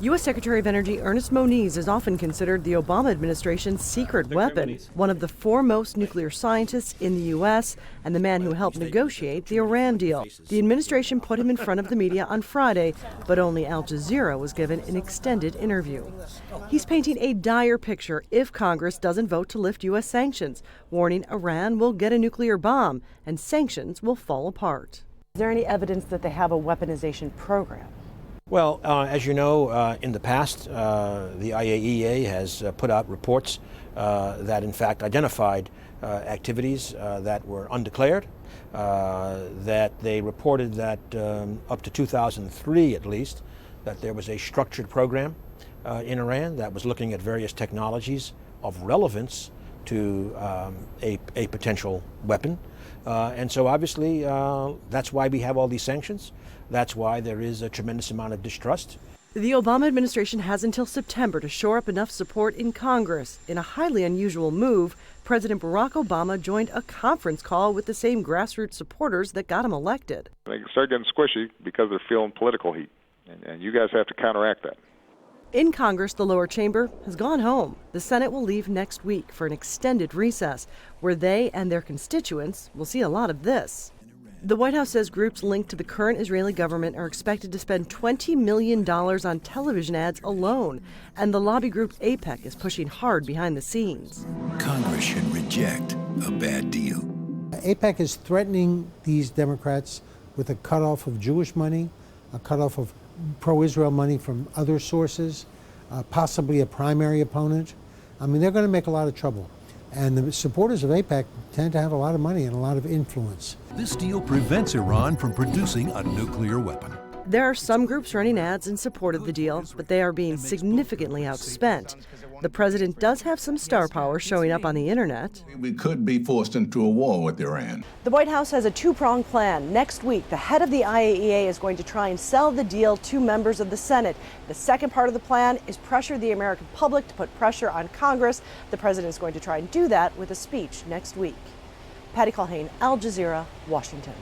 U.S. Secretary of Energy Ernest Moniz is often considered the Obama administration's secret weapon, one of the foremost nuclear scientists in the U.S. and the man who helped negotiate the Iran deal. The administration put him in front of the media on Friday, but only Al Jazeera was given an extended interview. He's painting a dire picture if Congress doesn't vote to lift U.S. sanctions, warning Iran will get a nuclear bomb and sanctions will fall apart. Is there any evidence that they have a weaponization program? Well, as you know, in the past, the IAEA has put out reports that in fact identified activities that were undeclared, that they reported that up to 2003 at least, that there was a structured program in Iran that was looking at various technologies of relevance to a potential weapon. And so obviously that's why we have all these sanctions. That's why there is a tremendous amount of distrust. The Obama administration has until September to shore up enough support in Congress. In a highly unusual move, President Barack Obama joined a conference call with the same grassroots supporters that got him elected. They start getting squishy because they're feeling political heat, and you guys have to counteract that. In Congress, the lower chamber has gone home. The Senate will leave next week for an extended recess, where they and their constituents will see a lot of this. The White House says groups linked to the current Israeli government are expected to spend $20 million on television ads alone, and the lobby group AIPAC is pushing hard behind the scenes. Congress should reject a bad deal. AIPAC is threatening these Democrats with a cutoff of Jewish money, a cutoff of pro-Israel money from other sources, possibly a primary opponent. I mean, they're going to make a lot of trouble. And the supporters of AIPAC tend to have a lot of money and a lot of influence. This deal prevents Iran from producing a nuclear weapon. There are some groups running ads in support of the deal, but they are being significantly outspent. The president does have some star power showing up on the internet. We could be forced into a war with Iran. The White House has a two-pronged plan. Next week, the head of the IAEA is going to try and sell the deal to members of the Senate. The second part of the plan is pressure the American public to put pressure on Congress. The president is going to try and do that with a speech next week. Patty Culhane, Al Jazeera, Washington.